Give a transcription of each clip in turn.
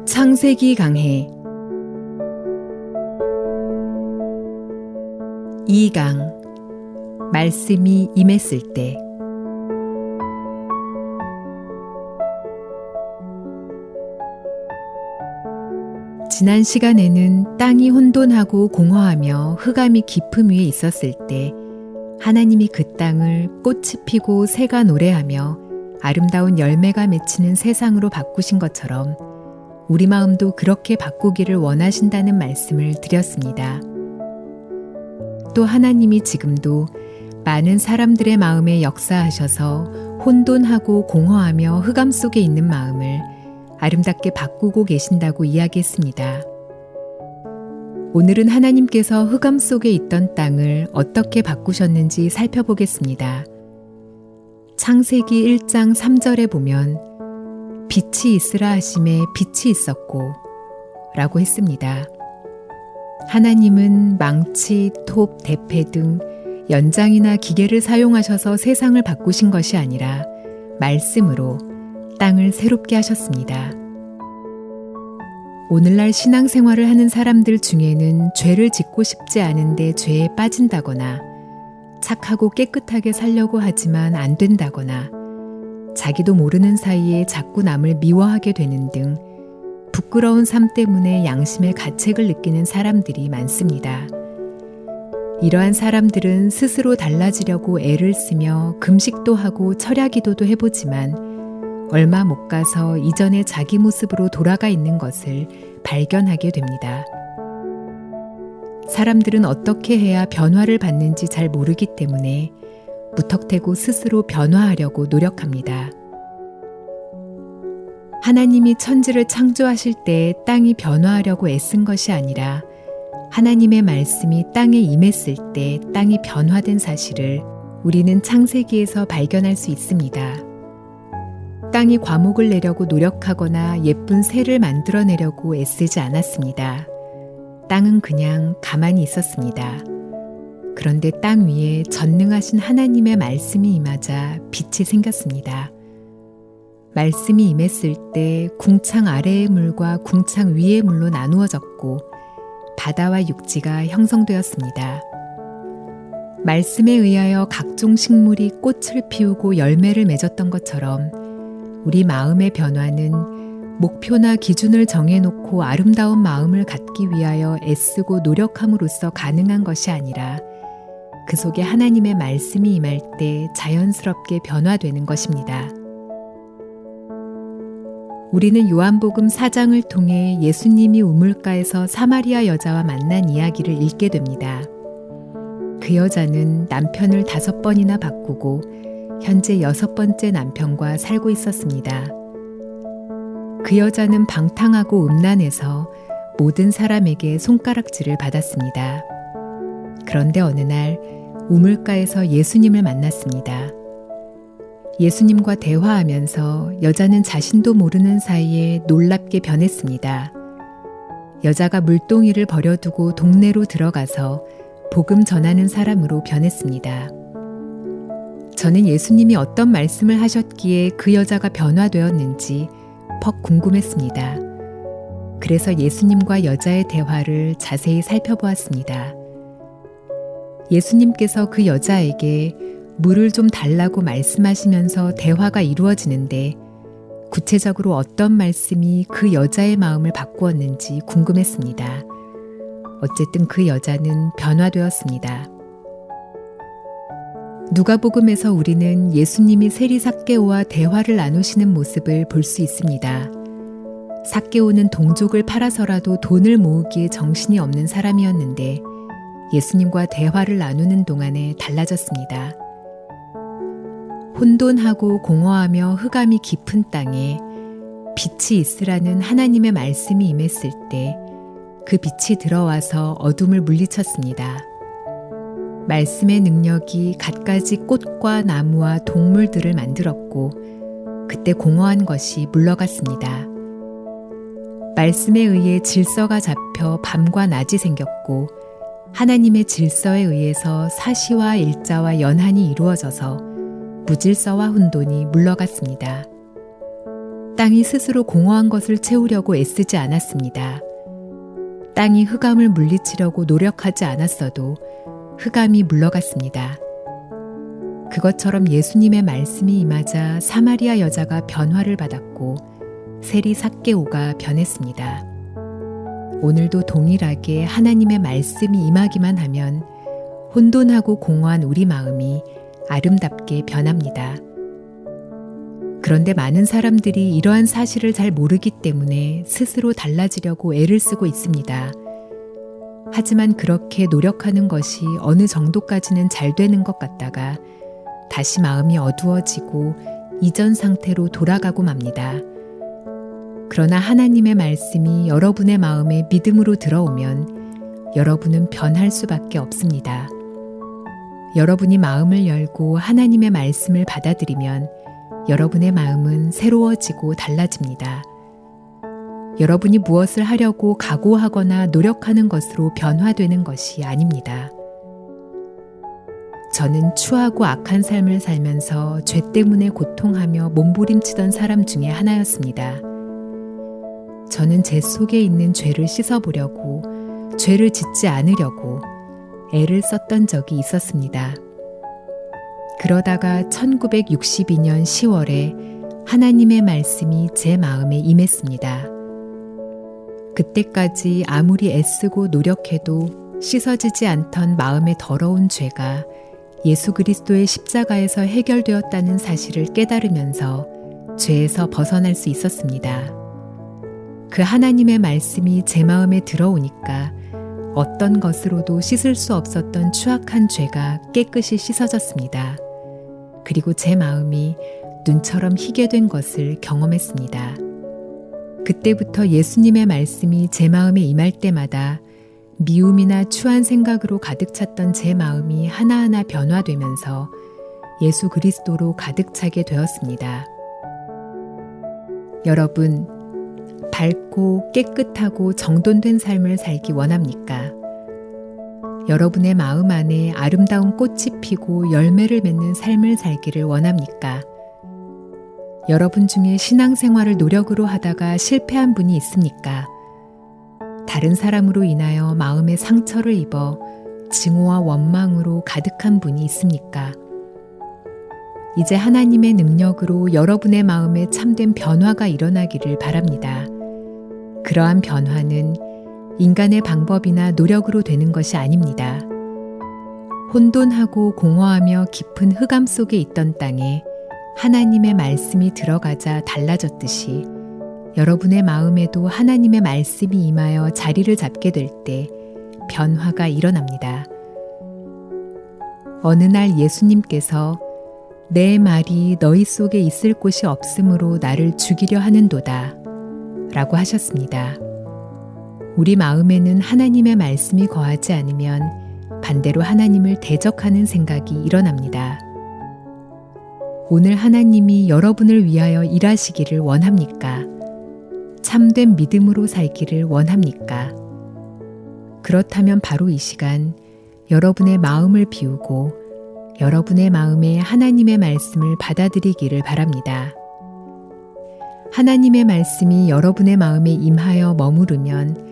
창세기 강해 2강 말씀이 임했을 때. 지난 시간에는 땅이 혼돈하고 공허하며 흑암이 깊음 위에 있었을 때 하나님이 그 땅을 꽃이 피고 새가 노래하며 아름다운 열매가 맺히는 세상으로 바꾸신 것처럼 우리 마음도 그렇게 바꾸기를 원하신다는 말씀을 드렸습니다. 또 하나님이 지금도 많은 사람들의 마음에 역사하셔서 혼돈하고 공허하며 흑암 속에 있는 마음을 아름답게 바꾸고 계신다고 이야기했습니다. 오늘은 하나님께서 흑암 속에 있던 땅을 어떻게 바꾸셨는지 살펴보겠습니다. 창세기 1장 3절에 보면 빛이 있으라 하심에 빛이 있었고 라고 했습니다. 하나님은 망치, 톱, 대패 등 연장이나 기계를 사용하셔서 세상을 바꾸신 것이 아니라 말씀으로 땅을 새롭게 하셨습니다. 오늘날 신앙생활을 하는 사람들 중에는 죄를 짓고 싶지 않은데 죄에 빠진다거나 착하고 깨끗하게 살려고 하지만 안 된다거나 자기도 모르는 사이에 자꾸 남을 미워하게 되는 등 부끄러운 삶 때문에 양심의 가책을 느끼는 사람들이 많습니다. 이러한 사람들은 스스로 달라지려고 애를 쓰며 금식도 하고 철야기도도 해보지만 얼마 못 가서 이전의 자기 모습으로 돌아가 있는 것을 발견하게 됩니다. 사람들은 어떻게 해야 변화를 받는지 잘 모르기 때문에 무턱대고 스스로 변화하려고 노력합니다. 하나님이 천지를 창조하실 때 땅이 변화하려고 애쓴 것이 아니라 하나님의 말씀이 땅에 임했을 때 땅이 변화된 사실을 우리는 창세기에서 발견할 수 있습니다. 땅이 과목을 내려고 노력하거나 예쁜 새를 만들어내려고 애쓰지 않았습니다. 땅은 그냥 가만히 있었습니다. 그런데 땅 위에 전능하신 하나님의 말씀이 임하자 빛이 생겼습니다. 말씀이 임했을 때 궁창 아래의 물과 궁창 위의 물로 나누어졌고 바다와 육지가 형성되었습니다. 말씀에 의하여 각종 식물이 꽃을 피우고 열매를 맺었던 것처럼 우리 마음의 변화는 목표나 기준을 정해놓고 아름다운 마음을 갖기 위하여 애쓰고 노력함으로써 가능한 것이 아니라 그 속에 하나님의 말씀이 임할 때 자연스럽게 변화되는 것입니다. 우리는 요한복음 4장을 통해 예수님이 우물가에서 사마리아 여자와 만난 이야기를 읽게 됩니다. 그 여자는 남편을 5번이나 바꾸고 현재 6번째 남편과 살고 있었습니다. 그 여자는 방탕하고 음란해서 모든 사람에게 손가락질을 받았습니다. 그런데 어느 날 우물가에서 예수님을 만났습니다. 예수님과 대화하면서 여자는 자신도 모르는 사이에 놀랍게 변했습니다. 여자가 물동이를 버려두고 동네로 들어가서 복음 전하는 사람으로 변했습니다. 저는 예수님이 어떤 말씀을 하셨기에 그 여자가 변화되었는지 퍽 궁금했습니다. 그래서 예수님과 여자의 대화를 자세히 살펴보았습니다. 예수님께서 그 여자에게 물을 좀 달라고 말씀하시면서 대화가 이루어지는데 구체적으로 어떤 말씀이 그 여자의 마음을 바꾸었는지 궁금했습니다. 어쨌든 그 여자는 변화되었습니다. 누가복음에서 우리는 예수님이 세리 삭개오와 대화를 나누시는 모습을 볼 수 있습니다. 삭개오는 동족을 팔아서라도 돈을 모으기에 정신이 없는 사람이었는데 예수님과 대화를 나누는 동안에 달라졌습니다. 혼돈하고 공허하며 흑암이 깊은 땅에 빛이 있으라는 하나님의 말씀이 임했을 때 그 빛이 들어와서 어둠을 물리쳤습니다. 말씀의 능력이 갖가지 꽃과 나무와 동물들을 만들었고 그때 공허한 것이 물러갔습니다. 말씀에 의해 질서가 잡혀 밤과 낮이 생겼고 하나님의 질서에 의해서 사시와 일자와 연한이 이루어져서 무질서와 혼돈이 물러갔습니다. 땅이 스스로 공허한 것을 채우려고 애쓰지 않았습니다. 땅이 흑암을 물리치려고 노력하지 않았어도 흑암이 물러갔습니다. 그것처럼 예수님의 말씀이 임하자 사마리아 여자가 변화를 받았고 세리 삭개오가 변했습니다. 오늘도 동일하게 하나님의 말씀이 임하기만 하면 혼돈하고 공허한 우리 마음이 아름답게 변합니다. 그런데 많은 사람들이 이러한 사실을 잘 모르기 때문에 스스로 달라지려고 애를 쓰고 있습니다. 하지만 그렇게 노력하는 것이 어느 정도까지는 잘 되는 것 같다가 다시 마음이 어두워지고 이전 상태로 돌아가고 맙니다. 그러나 하나님의 말씀이 여러분의 마음에 믿음으로 들어오면 여러분은 변할 수밖에 없습니다. 여러분이 마음을 열고 하나님의 말씀을 받아들이면 여러분의 마음은 새로워지고 달라집니다. 여러분이 무엇을 하려고 각오하거나 노력하는 것으로 변화되는 것이 아닙니다. 저는 추하고 악한 삶을 살면서 죄 때문에 고통하며 몸부림치던 사람 중에 하나였습니다. 저는 제 속에 있는 죄를 씻어보려고, 죄를 짓지 않으려고 애를 썼던 적이 있었습니다. 그러다가 1962년 10월에 하나님의 말씀이 제 마음에 임했습니다. 그때까지 아무리 애쓰고 노력해도 씻어지지 않던 마음의 더러운 죄가 예수 그리스도의 십자가에서 해결되었다는 사실을 깨달으면서 죄에서 벗어날 수 있었습니다. 그 하나님의 말씀이 제 마음에 들어오니까 어떤 것으로도 씻을 수 없었던 추악한 죄가 깨끗이 씻어졌습니다. 그리고 제 마음이 눈처럼 희게 된 것을 경험했습니다. 그때부터 예수님의 말씀이 제 마음에 임할 때마다 미움이나 추한 생각으로 가득 찼던 제 마음이 하나하나 변화되면서 예수 그리스도로 가득 차게 되었습니다. 여러분, 밝고 깨끗하고 정돈된 삶을 살기 원합니까? 여러분의 마음 안에 아름다운 꽃이 피고 열매를 맺는 삶을 살기를 원합니까? 여러분 중에 신앙생활을 노력으로 하다가 실패한 분이 있습니까? 다른 사람으로 인하여 마음의 상처를 입어 증오와 원망으로 가득한 분이 있습니까? 이제 하나님의 능력으로 여러분의 마음에 참된 변화가 일어나기를 바랍니다. 그러한 변화는 인간의 방법이나 노력으로 되는 것이 아닙니다. 혼돈하고 공허하며 깊은 흑암 속에 있던 땅에 하나님의 말씀이 들어가자 달라졌듯이 여러분의 마음에도 하나님의 말씀이 임하여 자리를 잡게 될 때 변화가 일어납니다. 어느 날 예수님께서 내 말이 너희 속에 있을 곳이 없으므로 나를 죽이려 하는도다 라고 하셨습니다. 우리 마음에는 하나님의 말씀이 거하지 않으면 반대로 하나님을 대적하는 생각이 일어납니다. 오늘 하나님이 여러분을 위하여 일하시기를 원합니까? 참된 믿음으로 살기를 원합니까? 그렇다면 바로 이 시간 여러분의 마음을 비우고 여러분의 마음에 하나님의 말씀을 받아들이기를 바랍니다. 하나님의 말씀이 여러분의 마음에 임하여 머무르면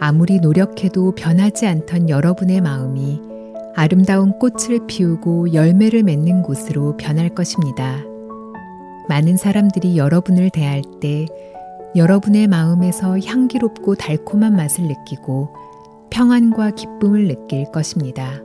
아무리 노력해도 변하지 않던 여러분의 마음이 아름다운 꽃을 피우고 열매를 맺는 곳으로 변할 것입니다. 많은 사람들이 여러분을 대할 때 여러분의 마음에서 향기롭고 달콤한 맛을 느끼고 평안과 기쁨을 느낄 것입니다.